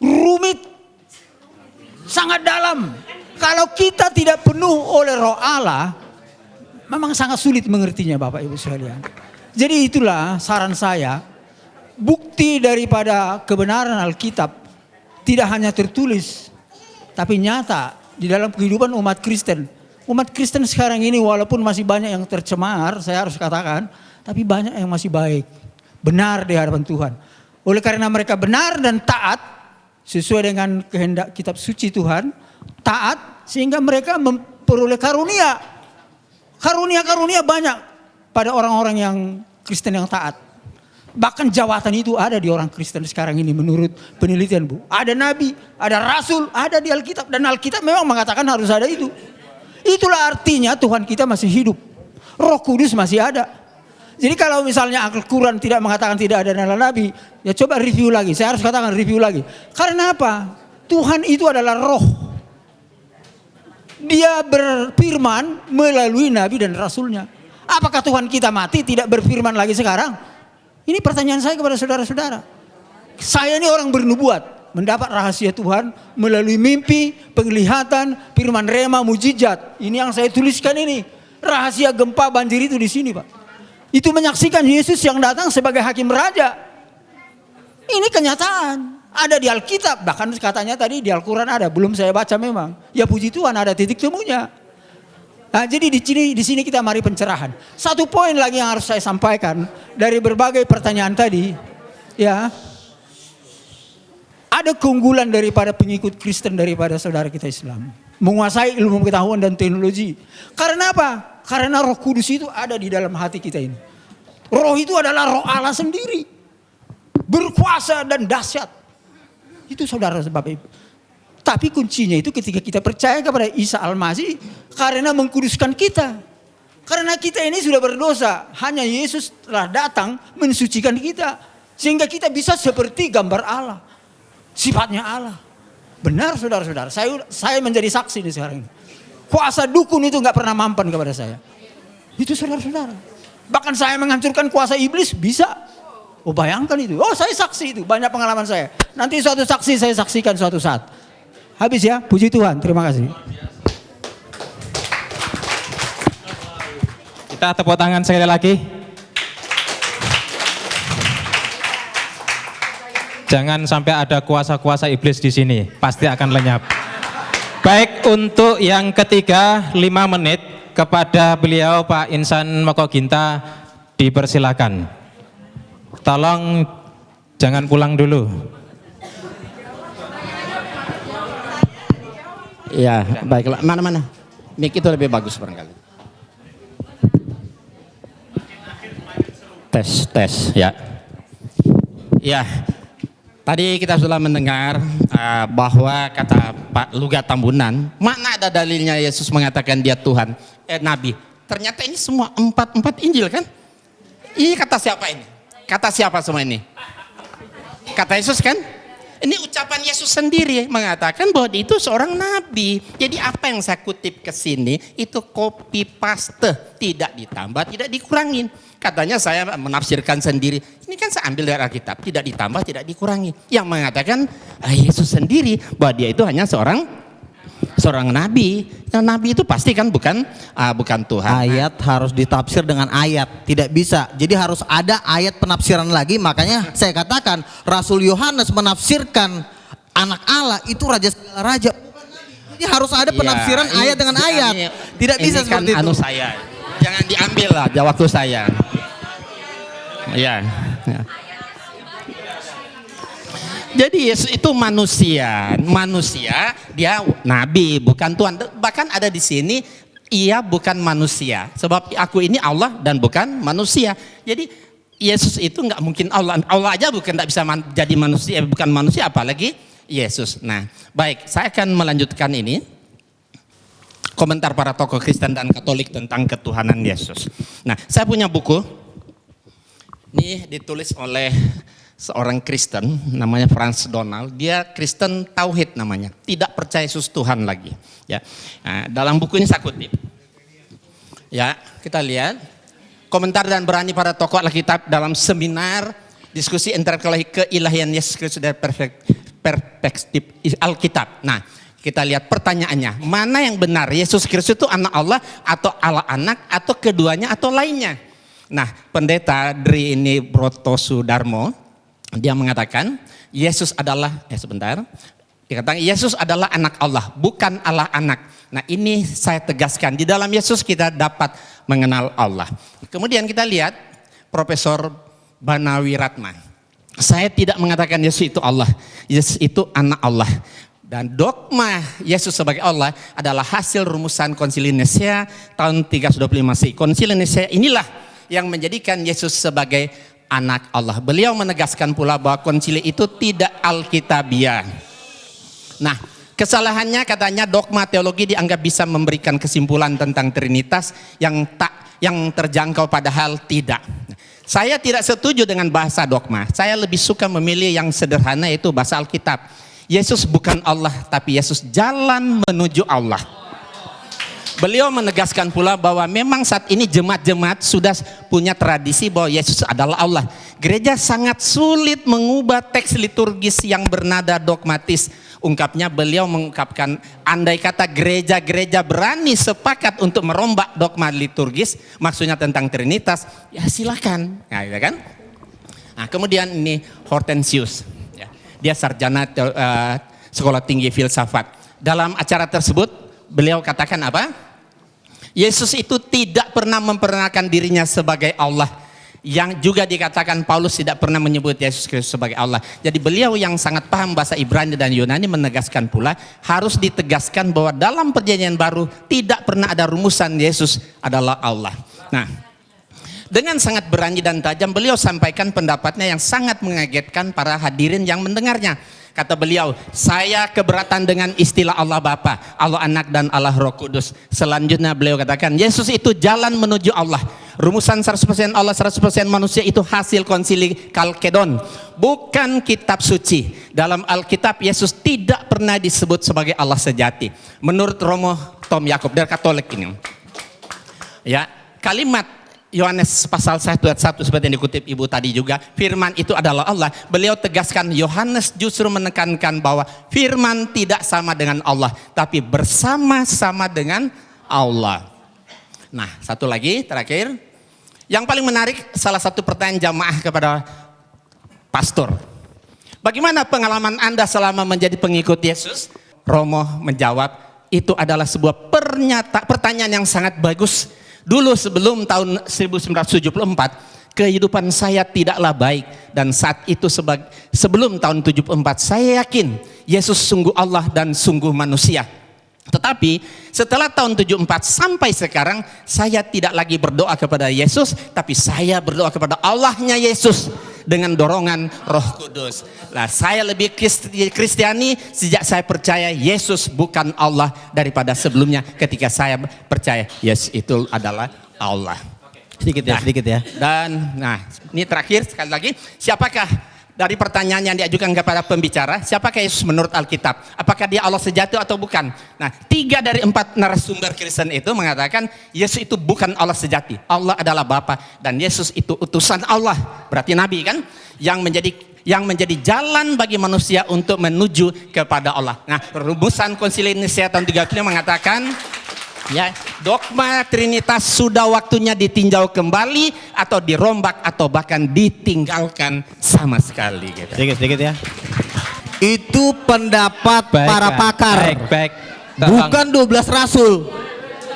rumit, sangat dalam. Kalau kita tidak penuh oleh Roh Allah, memang sangat sulit mengertinya Bapak Ibu sekalian. Jadi itulah saran saya, bukti daripada kebenaran Alkitab tidak hanya tertulis, tapi nyata di dalam kehidupan umat Kristen. Umat Kristen sekarang ini walaupun masih banyak yang tercemar, saya harus katakan, tapi banyak yang masih baik, benar di hadapan Tuhan. Oleh karena mereka benar dan taat, sesuai dengan kehendak kitab suci Tuhan, taat sehingga mereka memperoleh karunia. Karunia-karunia banyak pada orang-orang yang Kristen yang taat. Bahkan jawatan itu ada di orang Kristen sekarang ini menurut penelitian Bu. Ada nabi, ada rasul, ada di Alkitab. Dan Alkitab memang mengatakan harus ada itu. Itulah artinya Tuhan kita masih hidup. Roh Kudus masih ada. Jadi kalau misalnya Al-Quran tidak mengatakan tidak ada nabi, ya coba review lagi. Saya harus katakan review lagi. Karena apa? Tuhan itu adalah roh. Dia berfirman melalui nabi dan rasulnya. Apakah Tuhan kita mati tidak berfirman lagi sekarang? Ini pertanyaan saya kepada saudara-saudara. Saya ini orang bernubuat, mendapat rahasia Tuhan melalui mimpi, penglihatan, firman rema, mujizat. Ini yang saya tuliskan ini. Rahasia gempa banjir itu di sini Pak. Itu menyaksikan Yesus yang datang sebagai hakim raja. Ini kenyataan. Ada di Alkitab, bahkan katanya tadi di Al-Quran ada. Belum saya baca memang. Ya puji Tuhan ada titik temunya. Nah, jadi di sini kita mari pencerahan. Satu poin lagi yang harus saya sampaikan dari berbagai pertanyaan tadi, ya. Ada keunggulan daripada pengikut Kristen daripada saudara kita Islam, menguasai ilmu pengetahuan dan teknologi. Karena apa? Karena Roh Kudus itu ada di dalam hati kita ini. Roh itu adalah Roh Allah sendiri, berkuasa dan dahsyat. Itu saudara Bapak Ibu. Tapi kuncinya itu ketika kita percaya kepada Isa Al-Masih karena mengkuduskan kita. Karena kita ini sudah berdosa. Hanya Yesus telah datang mensucikan kita. Sehingga kita bisa seperti gambar Allah. Sifatnya Allah. Benar saudara-saudara. Saya menjadi saksi di sekarang ini. Kuasa dukun itu gak pernah mampan kepada saya. Itu saudara-saudara. Bahkan saya menghancurkan kuasa iblis bisa. Oh bayangkan itu. Oh saya saksi itu. Banyak pengalaman saya. Nanti suatu saksi saya saksikan suatu saat. Habis ya, puji Tuhan, terima kasih. Kita tepuk tangan sekali lagi. Jangan sampai ada kuasa-kuasa iblis di sini, pasti akan lenyap. Baik, untuk yang ketiga 5 menit kepada beliau Pak Insan Mokoginta dipersilakan. Tolong jangan pulang dulu. Ya, baiklah. Mana-mana? Mic itu lebih bagus barangkali. Tes, ya. Ya, tadi kita sudah mendengar bahwa kata Pak Luga Tambunan, mana ada dalilnya Yesus mengatakan dia Tuhan, Nabi. Ternyata ini semua empat Injil kan? Ini kata siapa ini? Kata siapa semua ini? Kata Yesus kan? Ini ucapan Yesus sendiri mengatakan bahwa dia itu seorang nabi. Jadi apa yang saya kutip ke sini itu copy paste, tidak ditambah, tidak dikurangin. Katanya saya menafsirkan sendiri. Ini kan saya ambil dari Alkitab, tidak ditambah, tidak dikurangi. Yang mengatakan Yesus sendiri bahwa dia itu hanya seorang nabi. Yang nabi itu pasti kan bukan Tuhan. Ayat harus ditafsir dengan ayat, tidak bisa. Jadi harus ada ayat penafsiran lagi. Makanya saya katakan Rasul Yohanes menafsirkan anak Allah itu raja segala raja. Jadi harus ada penafsiran ayat dengan ayat. Tidak bisa kan seperti itu. Saya. Jangan diambil lah waktu saya. Ya. Jadi Yesus itu manusia dia nabi bukan Tuhan. Bahkan ada di sini ia bukan manusia. Sebab aku ini Allah dan bukan manusia. Jadi Yesus itu nggak mungkin Allah. Allah aja nggak bisa jadi manusia, bukan manusia apalagi Yesus. Nah, baik, saya akan melanjutkan ini. Komentar para tokoh Kristen dan Katolik tentang ketuhanan Yesus. Nah, saya punya buku. Ini ditulis oleh seorang Kristen namanya Franz Donald. Dia Kristen Tauhid namanya, tidak percaya Yesus Tuhan lagi. Ya, nah, dalam buku ini saya kutip. Ya, kita lihat komentar dan berani para tokoh Alkitab dalam seminar diskusi antara keilahian Yesus Kristus dari perspektif Alkitab. Nah, kita lihat pertanyaannya, mana yang benar? Yesus Kristus itu anak Allah atau Allah anak atau keduanya atau lainnya? Nah, pendeta Dri ini Brotosudarmo, dia mengatakan Yesus adalah, dikatakan Yesus adalah anak Allah, bukan Allah anak. Nah, ini saya tegaskan, di dalam Yesus kita dapat mengenal Allah. Kemudian kita lihat Profesor Banawi Ratna. Saya tidak mengatakan Yesus itu Allah, Yesus itu anak Allah. Dan dogma Yesus sebagai Allah adalah hasil rumusan Konsili Nicea tahun 325 Masehi. Konsili Nicea inilah yang menjadikan Yesus sebagai anak Allah. Beliau menegaskan pula bahwa konsili itu tidak alkitabiah. Nah, kesalahannya katanya dogma teologi dianggap bisa memberikan kesimpulan tentang Trinitas yang terjangkau, padahal tidak. Saya tidak setuju dengan bahasa dogma. Saya lebih suka memilih yang sederhana, yaitu bahasa Alkitab. Yesus bukan Allah, tapi Yesus jalan menuju Allah. Beliau menegaskan pula bahwa memang saat ini jemaat-jemaat sudah punya tradisi bahwa Yesus adalah Allah. Gereja sangat sulit mengubah teks liturgis yang bernada dogmatis. Ungkapnya, beliau mengungkapkan, andai kata gereja-gereja berani sepakat untuk merombak dogma liturgis, maksudnya tentang Trinitas, ya silakan. Nah, ya kan? Nah, kemudian ini Hortensius, ya. Dia sarjana sekolah tinggi filsafat. Dalam acara tersebut beliau katakan apa? Yesus itu tidak pernah memperkenalkan dirinya sebagai Allah. Yang juga dikatakan Paulus tidak pernah menyebut Yesus Kristus sebagai Allah. Jadi beliau yang sangat paham bahasa Ibrani dan Yunani menegaskan pula, harus ditegaskan bahwa dalam perjanjian baru tidak pernah ada rumusan Yesus adalah Allah. Nah, dengan sangat berani dan tajam beliau sampaikan pendapatnya yang sangat mengagetkan para hadirin yang mendengarnya. Kata beliau, saya keberatan dengan istilah Allah Bapa, Allah Anak dan Allah Roh Kudus. Selanjutnya beliau katakan, Yesus itu jalan menuju Allah. Rumusan 100% Allah 100% manusia itu hasil konsili Kalkedon, bukan kitab suci. Dalam Alkitab Yesus tidak pernah disebut sebagai Allah sejati. Menurut Romo Tom Yakob dari Katolik ini. Ya, kalimat Yohanes pasal 1 ayat 1 seperti yang dikutip Ibu tadi juga, firman itu adalah Allah. Beliau tegaskan, Yohanes justru menekankan bahwa firman tidak sama dengan Allah, tapi bersama-sama dengan Allah. Nah, satu lagi terakhir, yang paling menarik, salah satu pertanyaan jamaah kepada pastor. Bagaimana pengalaman Anda selama menjadi pengikut Yesus? Romo menjawab, itu adalah sebuah pertanyaan yang sangat bagus. Dulu sebelum tahun 1974, kehidupan saya tidaklah baik. Dan saat itu sebelum tahun 74, saya yakin Yesus sungguh Allah dan sungguh manusia. Tetapi setelah tahun 74 sampai sekarang, saya tidak lagi berdoa kepada Yesus, tapi saya berdoa kepada Allahnya Yesus dengan dorongan Roh Kudus. Nah, saya lebih Kristiani sejak saya percaya Yesus bukan Allah daripada sebelumnya ketika saya percaya Yesus itu adalah Allah. Sedikit ya, sedikit ya. Dan nah, ini terakhir sekali lagi, siapakah dari pertanyaan yang diajukan kepada pembicara, siapakah Yesus menurut Alkitab? Apakah dia Allah sejati atau bukan? Nah, 3 dari 4 narasumber Kristen itu mengatakan Yesus itu bukan Allah sejati. Allah adalah Bapa dan Yesus itu utusan Allah. Berarti Nabi kan? Yang menjadi jalan bagi manusia untuk menuju kepada Allah. Nah, rumusan Konsili Nicea tahun 35 mengatakan, ya, dogma Trinitas sudah waktunya ditinjau kembali atau dirombak atau bahkan ditinggalkan sama sekali. Gitu. Sedikit ya. Itu pendapat para pakar. Baik. Bukan 12 rasul.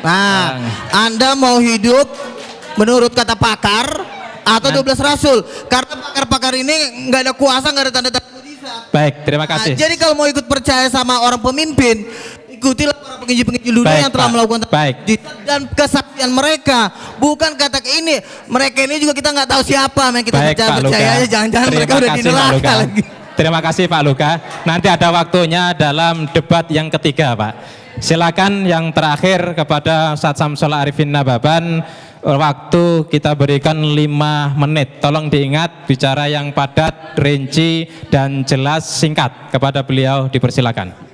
Nah, Anda mau hidup menurut kata pakar atau 12 rasul? Karena pakar-pakar ini nggak ada kuasa, nggak ada tanda-tanda mujizat. Baik, terima kasih. Nah, jadi kalau mau ikut percaya sama orang pemimpin, ikutilah para penginjil-penginjil dunia yang telah melakukan dan kesaksian mereka. Bukan kata ini, mereka ini juga kita nggak tahu siapa, yang kita percaya aja, jangan-jangan mereka udah di neraka lagi. Terima kasih Pak Luka. Nanti ada waktunya dalam debat yang ketiga, Pak. Silakan yang terakhir kepada Ustadz Samsul Arifin Nababan, waktu kita berikan 5 menit. Tolong diingat bicara yang padat, rinci dan jelas, singkat. Kepada beliau dipersilakan.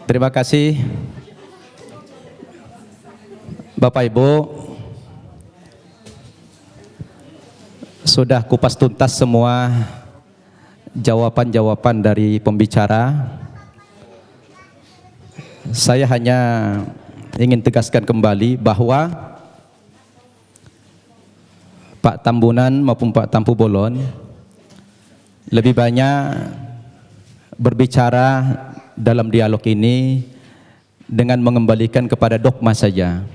Terima kasih Bapak Ibu. sudah kupas tuntas semua jawaban-jawaban dari pembicara. Saya hanya ingin tegaskan kembali bahwa Pak Tambunan maupun Pak Tampu Bolon lebih banyak berbicara dalam dialog ini dengan mengembalikan kepada dogma saja.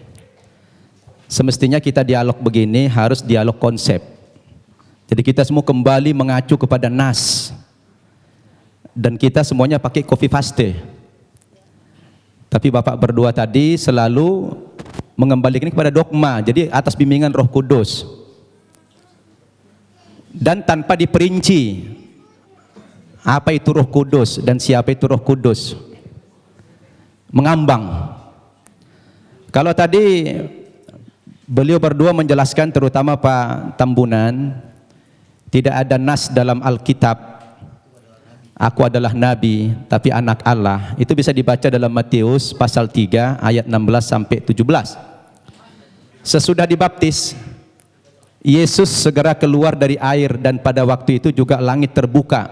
Semestinya kita dialog begini harus dialog konsep. Jadi kita semua kembali mengacu kepada nas. Dan kita semuanya pakai copy paste. Tapi Bapak berdua tadi selalu mengembalikan kepada dogma. Jadi atas bimbingan Roh Kudus. Dan tanpa diperinci apa itu Roh Kudus dan siapa itu Roh Kudus. Mengambang. Kalau tadi beliau berdua menjelaskan, terutama Pak Tambunan, tidak ada nas dalam Alkitab aku adalah nabi tapi anak Allah. Itu bisa dibaca dalam Matius pasal 3 ayat 16 sampai 17. Sesudah dibaptis, Yesus segera keluar dari air dan pada waktu itu juga langit terbuka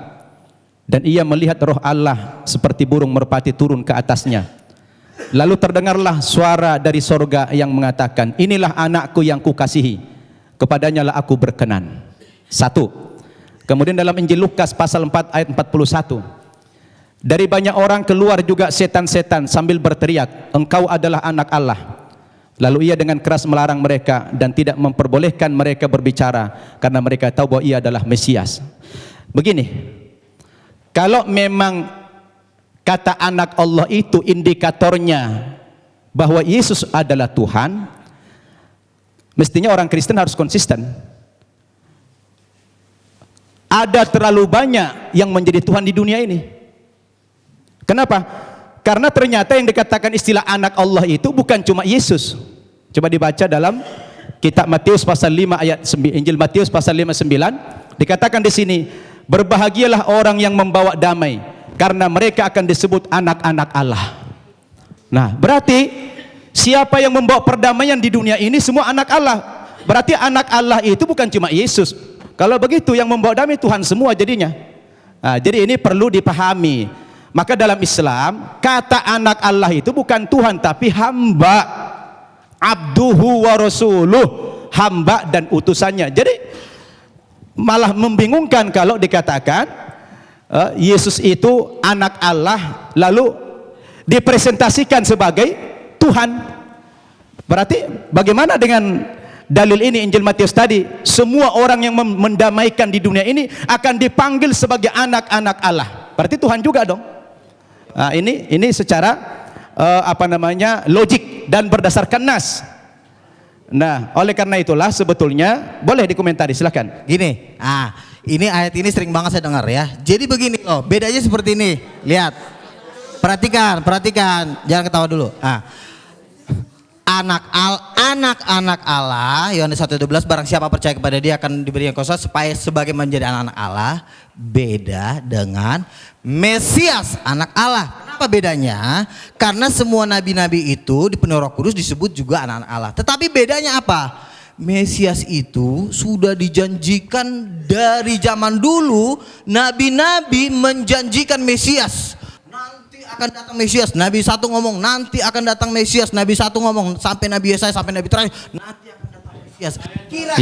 dan ia melihat Roh Allah seperti burung merpati turun ke atasnya. Lalu terdengarlah suara dari sorga yang mengatakan, inilah anakku yang kukasihi, kepadanya lah aku berkenan. 1. Kemudian dalam Injil Lukas pasal 4 ayat 41, dari banyak orang keluar juga setan-setan sambil berteriak, engkau adalah anak Allah. Lalu ia dengan keras melarang mereka dan tidak memperbolehkan mereka berbicara karena mereka tahu bahwa ia adalah Mesias. Begini, kalau memang kata anak Allah itu indikatornya bahwa Yesus adalah Tuhan, mestinya orang Kristen harus konsisten. Ada terlalu banyak yang menjadi Tuhan di dunia ini. Kenapa? Karena ternyata yang dikatakan istilah anak Allah itu bukan cuma Yesus. Coba dibaca dalam kitab Matius pasal 5 ayat 9, Injil Matius pasal 5:9, dikatakan di sini, berbahagialah orang yang membawa damai karena mereka akan disebut anak-anak Allah. Nah, berarti siapa yang membawa perdamaian di dunia ini semua anak Allah. Berarti anak Allah itu bukan cuma Yesus. Kalau begitu yang membawa damai Tuhan semua jadinya. Nah, jadi ini perlu dipahami. Maka dalam Islam kata anak Allah itu bukan Tuhan tapi hamba. Abduhu wa rasuluh, hamba dan utusannya. Jadi malah membingungkan kalau dikatakan Yesus itu anak Allah lalu dipresentasikan sebagai Tuhan. Berarti bagaimana dengan dalil ini Injil Matius tadi? Semua orang yang mendamaikan di dunia ini akan dipanggil sebagai anak-anak Allah. Berarti Tuhan juga dong. Nah, ini secara logik dan berdasarkan nas. Nah, oleh karena itulah sebetulnya boleh dikomentari, silakan. Gini, ini ayat ini sering banget saya dengar ya. Jadi begini loh, bedanya seperti ini. Lihat, perhatikan, jangan ketawa dulu. Anak-anak Allah, Yohanes 1:12, barang siapa percaya kepada dia akan diberi yang kuasa supaya sebagai menjadi anak-anak Allah. Beda dengan Mesias, anak Allah. Apa bedanya? Karena semua nabi-nabi itu dipenuhi Roh Kudus disebut juga anak-anak Allah. Tetapi bedanya apa? Mesias itu sudah dijanjikan dari zaman dulu. Nabi-nabi menjanjikan Mesias. Nanti akan datang Mesias. Nabi satu ngomong nanti akan datang Mesias. Nabi satu ngomong sampai Nabi Yesaya sampai Nabi terakhir nanti akan datang Mesias. Kira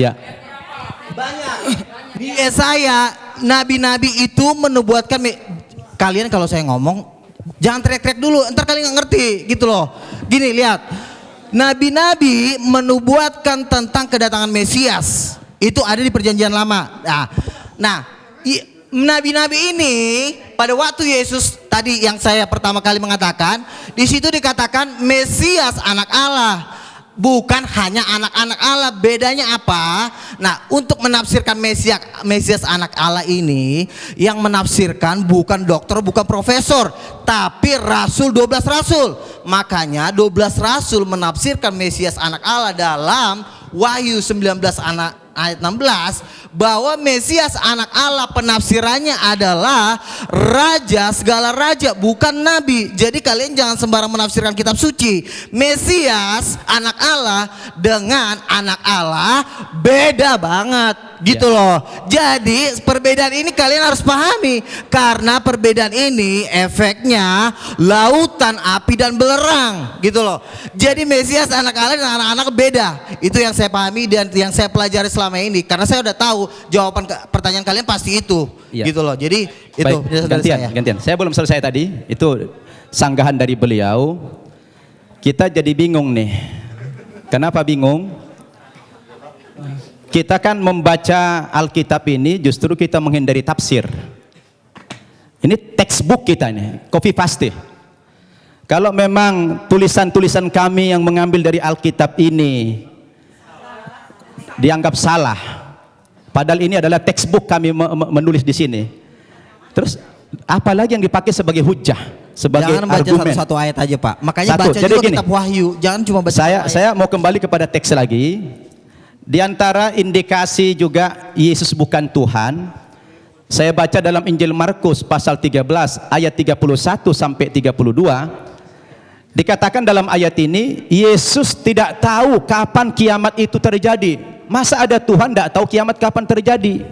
banyak di Yesaya nabi-nabi itu menubuatkan. Kalian kalau saya ngomong jangan teriak-teriak dulu, ntar kalian nggak ngerti gitu loh. Gini, lihat, nabi-nabi menubuatkan tentang kedatangan Mesias. Itu ada di perjanjian lama. Nah, nabi-nabi ini pada waktu Yesus tadi yang saya pertama kali mengatakan, di situ dikatakan Mesias anak Allah. Bukan hanya anak-anak Allah. Bedanya apa? Nah, untuk menafsirkan Mesias anak Allah ini, yang menafsirkan bukan dokter, bukan profesor, tapi rasul, 12 rasul. Makanya 12 rasul menafsirkan Mesias anak Allah dalam Wahyu 19 ayat 16 bahwa Mesias anak Allah penafsirannya adalah raja segala raja, bukan nabi. Jadi kalian jangan sembarang menafsirkan kitab suci. Mesias anak Allah dengan anak Allah beda banget gitu loh. Jadi perbedaan ini kalian harus pahami, karena perbedaan ini efeknya lautan api dan belerang gitu loh. Jadi Mesias anak Allah dan anak-anak beda. Itu yang saya pahami dan yang saya pelajari selama ini, karena saya udah tahu jawaban pertanyaan kalian pasti itu. Iya. Gitu loh. Jadi itu Baik, penjelasan dari saya. gantian. Saya belum selesai tadi. Itu sanggahan dari beliau. Kita jadi bingung nih. Kenapa bingung? Kita kan membaca Alkitab ini justru kita menghindari tafsir. Ini textbook kita nih, copy paste. Kalau memang tulisan-tulisan kami yang mengambil dari Alkitab ini dianggap salah, padahal ini adalah textbook kami menulis di sini. Terus apalagi yang dipakai sebagai hujah, sebagai Jangan baca argumen? satu-satu ayat aja Pak. Makanya Satu. baca Jadi juga gini, kitab Wahyu. Jangan cuma baca ayat. Saya mau kembali kepada teks lagi. Di antara indikasi juga Yesus bukan Tuhan, saya baca dalam Injil Markus pasal 13 ayat 31 sampai 32. Dikatakan dalam ayat ini, Yesus tidak tahu kapan kiamat itu terjadi. Masa ada Tuhan tidak tahu kiamat kapan terjadi?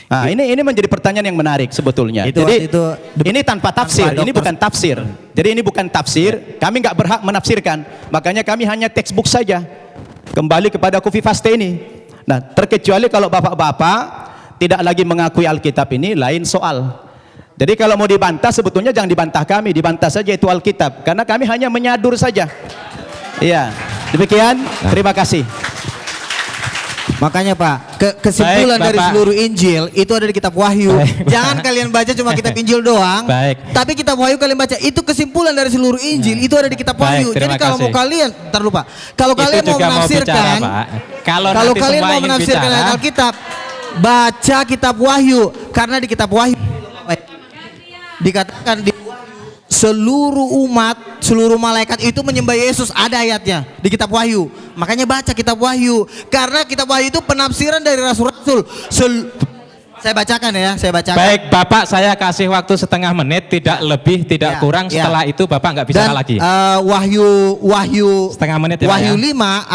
Nah, ini menjadi pertanyaan yang menarik sebetulnya. Jadi ini tanpa tafsir, ini bukan tafsir. Jadi ini bukan tafsir, kami nggak berhak menafsirkan. Makanya kami hanya textbook saja. Kembali kepada copy paste ini. Nah, terkecuali kalau bapak-bapak tidak lagi mengakui Alkitab ini, lain soal. Jadi kalau mau dibantah, sebetulnya jangan dibantah kami, dibantah saja itu Alkitab, karena kami hanya menyadur saja. Iya, demikian. Terima kasih. Makanya Pak, kesimpulan Baik, dari Bapak. seluruh Injil itu ada di kitab Wahyu. Baik. Jangan kalian baca cuma kitab Injil doang. Baik. Tapi kitab Wahyu kalian baca. Itu kesimpulan dari seluruh Injil itu ada di kitab Baik, Wahyu. terima Jadi kalau mau kasih. kalian, ntar lupa. Kalau Itu kalian mau juga menafsirkan, bicara, Pak. Kalau kalau nanti kalian semua mau ingin menafsirkan bicara, ayat Alkitab, baca kitab Wahyu, karena di kitab Wahyu dikatakan di seluruh umat, seluruh malaikat itu menyembah Yesus, ada ayatnya di kitab Wahyu. Makanya baca kitab Wahyu, karena kitab Wahyu itu penafsiran dari rasul-rasul. Saya bacakan ya, saya bacakan. Baik, Bapak, saya kasih waktu setengah menit, tidak lebih, tidak Ya, kurang. ya. Setelah itu Bapak nggak bicara Dan, lagi. Wahyu Setengah menit ya, Pak, Wahyu ya? 5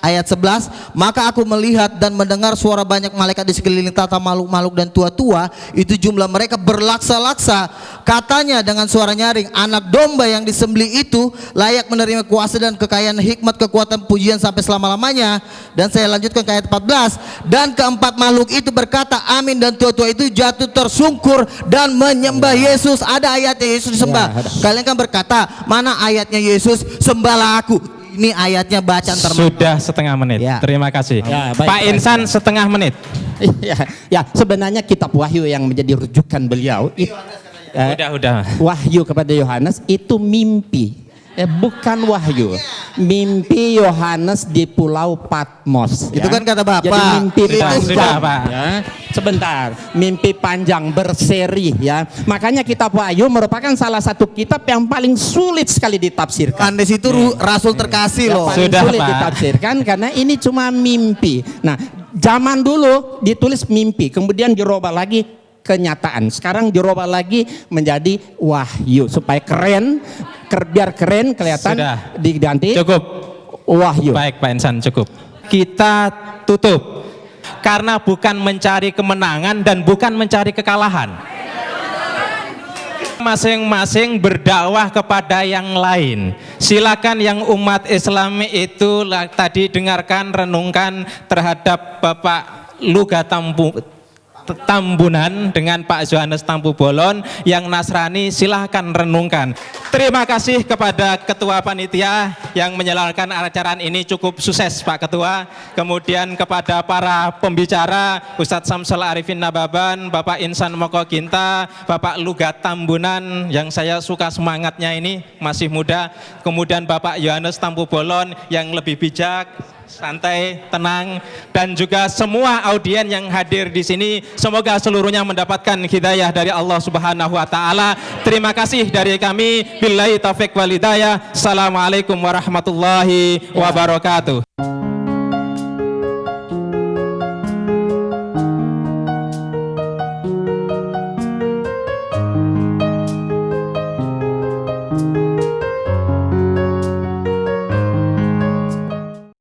ayat 11, maka aku melihat dan mendengar suara banyak malaikat di sekeliling tata makhluk-makhluk dan tua-tua, itu jumlah mereka berlaksa-laksa. Katanya dengan suara nyaring, anak domba yang disembelih itu layak menerima kuasa dan kekayaan, hikmat, kekuatan, pujian sampai selama-lamanya. Dan saya lanjutkan ke ayat 14, dan keempat makhluk itu berkata amin, dan tua-tua itu jatuh tersungkur dan menyembah Yesus. Ada ayatnya Yesus disembah. Kalian kan berkata, mana ayatnya Yesus sembahlah aku? Ini ayatnya bacaan termasuk. Sudah setengah menit. Ya. Terima kasih. Ya, baik, Pak baik, Insan setengah menit. Ya, sebenarnya kitab Wahyu yang menjadi rujukan beliau Udah. Wahyu kepada Yohanes itu mimpi, bukan wahyu. Mimpi Yohanes di Pulau Patmos. Itu kan kata Bapak. Jadi mimpi Itu panjang. sudah, Pak. Ya. Sebentar, mimpi panjang berseri ya. Makanya kitab Wahyu merupakan salah satu kitab yang paling sulit sekali ditafsirkan. Andes itu rasul terkasih Ya, loh. paling Sudah, sulit Pak. ditafsirkan karena ini cuma mimpi. Nah, zaman dulu ditulis mimpi, kemudian dirubah lagi kenyataan. Sekarang dirubah lagi menjadi wahyu supaya keren, biar keren kelihatan. Sudah. Diganti Cukup. wahyu. Baik, Pak Insan, cukup. Kita tutup. Karena bukan mencari kemenangan dan bukan mencari kekalahan. Masing-masing berdakwah kepada yang lain. Silakan yang umat Islam itu tadi dengarkan, renungkan terhadap Bapak Luga Tambunan dengan Pak Yohanes Tampu Bolon. Yang Nasrani silahkan renungkan. Terima kasih kepada Ketua Panitia yang menyelenggarakan acara ini, cukup sukses Pak Ketua. Kemudian kepada para pembicara, Ustadz Samsul Arifin Nababan, Bapak Insan Moko Ginta, Bapak Luga Tambunan yang saya suka semangatnya ini, masih muda. Kemudian Bapak Yohanes Tampu Bolon yang lebih bijak, santai, tenang, dan juga semua audien yang hadir di sini, semoga seluruhnya mendapatkan hidayah dari Allah Subhanahu wa taala. Terima kasih dari kami. Billahi taufik wal hidayah. Assalamualaikum warahmatullahi wabarakatuh.